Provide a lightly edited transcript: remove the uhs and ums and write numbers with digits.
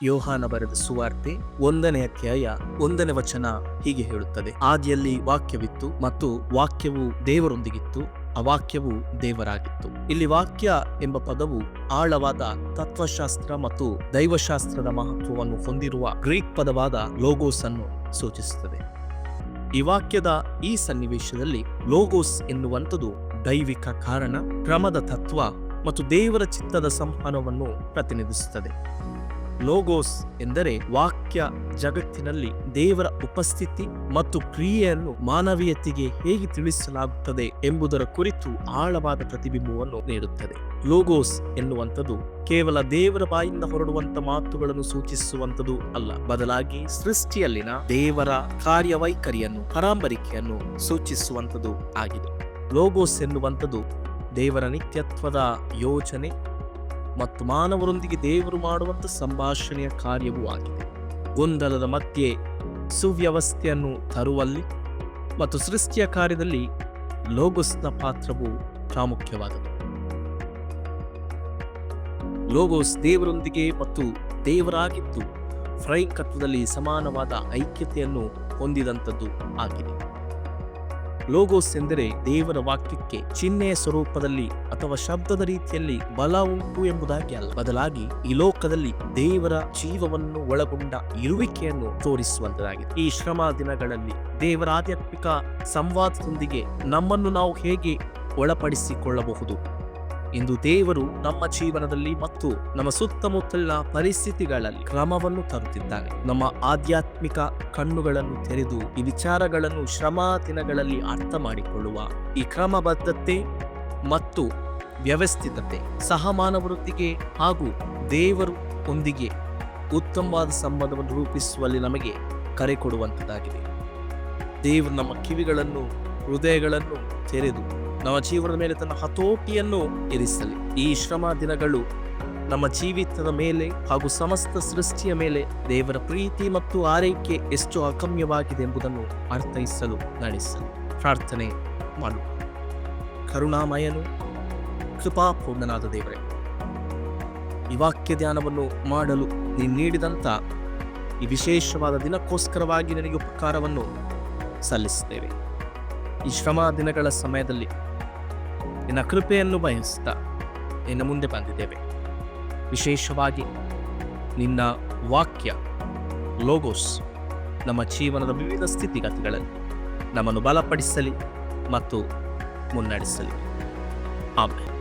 ಯೋಹಾನ ಬರೆದ ಸುವಾರ್ತೆ 1ನೇ ಅಧ್ಯಾಯ 1ನೇ ವಚನ ಹೀಗೆ ಹೇಳುತ್ತದೆ, ಆದಿಯಲ್ಲಿ ವಾಕ್ಯವಿತ್ತು ಮತ್ತು ವಾಕ್ಯವು ದೇವರೊಂದಿಗಿತ್ತು, ಆ ವಾಕ್ಯವು ದೇವರಾಗಿತ್ತು. ಇಲ್ಲಿ ವಾಕ್ಯ ಎಂಬ ಪದವು ಆಳವಾದ ತತ್ವಶಾಸ್ತ್ರ ಮತ್ತು ದೈವಶಾಸ್ತ್ರದ ಮಹತ್ವವನ್ನು ಹೊಂದಿರುವ ಗ್ರೀಕ್ ಪದವಾದ ಲೋಗೋಸ್ ಅನ್ನು ಸೂಚಿಸುತ್ತದೆ. ಈ ವಾಕ್ಯದ ಈ ಸನ್ನಿವೇಶದಲ್ಲಿ ಲೋಗೋಸ್ ಎನ್ನುವಂಥದ್ದು ದೈವಿಕ ಕಾರಣ, ಕ್ರಮದ ತತ್ವ ಮತ್ತು ದೇವರ ಚಿತ್ತದ ಸಂವಹನವನ್ನು ಪ್ರತಿನಿಧಿಸುತ್ತದೆ. ಲೋಗೋಸ್ ಎಂದರೆ ವಾಕ್ಯ ಜಗತ್ತಿನಲ್ಲಿ ದೇವರ ಉಪಸ್ಥಿತಿ ಮತ್ತು ಕ್ರಿಯೆಯನ್ನು ಮಾನವೀಯತೆಗೆ ಹೇಗೆ ತಿಳಿಸಲಾಗುತ್ತದೆ ಎಂಬುದರ ಕುರಿತು ಆಳವಾದ ಪ್ರತಿಬಿಂಬವನ್ನು ನೀಡುತ್ತದೆ. ಲೋಗೋಸ್ ಎನ್ನುವಂಥದ್ದು ಕೇವಲ ದೇವರ ಬಾಯಿಂದ ಹೊರಡುವಂತ ಮಾತುಗಳನ್ನು ಸೂಚಿಸುವಂಥದ್ದು ಅಲ್ಲ, ಬದಲಾಗಿ ಸೃಷ್ಟಿಯಲ್ಲಿನ ದೇವರ ಕಾರ್ಯವೈಖರಿಯನ್ನು, ಪರಾಂಬರಿಕೆಯನ್ನು ಸೂಚಿಸುವಂಥದ್ದು ಆಗಿದೆ. ಲೋಗೋಸ್ ಎನ್ನುವಂಥದ್ದು ದೇವರ ನಿತ್ಯತ್ವದ ಯೋಜನೆ ಮತ್ತು ಮಾನವರೊಂದಿಗೆ ದೇವರು ಮಾಡುವಂಥ ಸಂಭಾಷಣೆಯ ಕಾರ್ಯವೂ ಆಗಿದೆ. ಗೊಂದಲದ ಮಧ್ಯೆ ಸುವ್ಯವಸ್ಥೆಯನ್ನು ತರುವಲ್ಲಿ ಮತ್ತು ಸೃಷ್ಟಿಯ ಕಾರ್ಯದಲ್ಲಿ ಲೋಗೋಸ್ನ ಪಾತ್ರವು ಪ್ರಾಮುಖ್ಯವಾದದ್ದು. ಲೋಗೋಸ್ ದೇವರೊಂದಿಗೆ ಮತ್ತು ದೇವರಾಗಿದ್ದು ತ್ರೈಕತ್ವದಲ್ಲಿ ಸಮಾನವಾದ ಐಕ್ಯತೆಯನ್ನು ಹೊಂದಿದಂಥದ್ದು ಆಗಿದೆ. ಲೋಗೋಸ್ ಎಂದರೆ ದೇವರ ವಾಕ್ಯಕ್ಕೆ ಚಿಹ್ನೆಯ ಸ್ವರೂಪದಲ್ಲಿ ಅಥವಾ ಶಬ್ದದ ರೀತಿಯಲ್ಲಿ ಬಲ ಉಂಟು ಎಂಬುದಾಗಿ ಅಲ್ಲ, ಬದಲಾಗಿ ಈ ಲೋಕದಲ್ಲಿ ದೇವರ ಜೀವವನ್ನು ಒಳಗೊಂಡ ಇರುವಿಕೆಯನ್ನು ತೋರಿಸುವಂತದಾಗಿದೆ. ಈ ಶ್ರಮ ದಿನಗಳಲ್ಲಿ ದೇವರ ಆಧ್ಯಾತ್ಮಿಕ ಸಂವಾದದೊಂದಿಗೆ ನಮ್ಮನ್ನು ನಾವು ಹೇಗೆ ಒಳಪಡಿಸಿಕೊಳ್ಳಬಹುದು ಇಂದು ದೇವರು ನಮ್ಮ ಜೀವನದಲ್ಲಿ ಮತ್ತು ನಮ್ಮ ಸುತ್ತಮುತ್ತಲಿನ ಪರಿಸ್ಥಿತಿಗಳಲ್ಲಿ ಕ್ರಮವನ್ನು ತರುತ್ತಿದ್ದಾನೆ. ನಮ್ಮ ಆಧ್ಯಾತ್ಮಿಕ ಕಣ್ಣುಗಳನ್ನು ತೆರೆದು ಈ ವಿಚಾರಗಳನ್ನು ಶ್ರಮ ದಿನಗಳಲ್ಲಿ ಅರ್ಥ ಮಾಡಿಕೊಳ್ಳುವ ಈ ಕ್ರಮಬದ್ಧತೆ ಮತ್ತು ವ್ಯವಸ್ಥಿತತೆ ಸಹಮಾನವರೊಂದಿಗೆ ಹಾಗೂ ದೇವರು ಒಂದಿಗೆ ಉತ್ತಮವಾದ ಸಂಬಂಧವನ್ನು ರೂಪಿಸುವಲ್ಲಿ ನಮಗೆ ಕರೆ ಕೊಡುವಂಥದ್ದಾಗಿದೆ. ದೇವರು ನಮ್ಮ ಕಿವಿಗಳನ್ನು, ಹೃದಯಗಳನ್ನು ತೆರೆದು ನಮ್ಮ ಜೀವನದ ಮೇಲೆ ತನ್ನ ಹತೋಟಿಯನ್ನು ಇರಿಸಲಿ. ಈ ಶ್ರಮ ದಿನಗಳು ನಮ್ಮ ಜೀವಿತದ ಮೇಲೆ ಹಾಗೂ ಸಮಸ್ತ ಸೃಷ್ಟಿಯ ಮೇಲೆ ದೇವರ ಪ್ರೀತಿ ಮತ್ತು ಆರೈಕೆ ಎಷ್ಟು ಅಗಮ್ಯವಾಗಿದೆ ಎಂಬುದನ್ನು ಅರ್ಥೈಸಲು ನಡೆಸಲಿ. ಪ್ರಾರ್ಥನೆ ಮಾಡು. ಕರುಣಾಮಯನು, ಕೃಪಾಪೂರ್ಣನಾದ ದೇವರೇ, ಈ ವಾಕ್ಯ ಧ್ಯಾನವನ್ನು ಮಾಡಲು ನೀನು ನೀಡಿದಂಥ ಈ ವಿಶೇಷವಾದ ದಿನಕ್ಕೋಸ್ಕರವಾಗಿ ನನಗೆ ಉಪಕಾರವನ್ನು ಸಲ್ಲಿಸುತ್ತೇವೆ. ಈ ಶ್ರಮ ದಿನಗಳ ಸಮಯದಲ್ಲಿ ನಿನ್ನ ಕೃಪೆಯನ್ನು ಬಯಸುತ್ತಾ ನಿನ್ನ ಮುಂದೆ ಬಂದಿದ್ದೇವೆ. ವಿಶೇಷವಾಗಿ ನಿನ್ನ ವಾಕ್ಯ ಲೋಗೋಸ್ ನಮ್ಮ ಜೀವನದ ವಿವಿಧ ಸ್ಥಿತಿಗತಿಗಳಲ್ಲಿ ನಮ್ಮನ್ನು ಬಲಪಡಿಸಲಿ ಮತ್ತು ಮುನ್ನಡೆಸಲಿ. ಆಮೆನ್.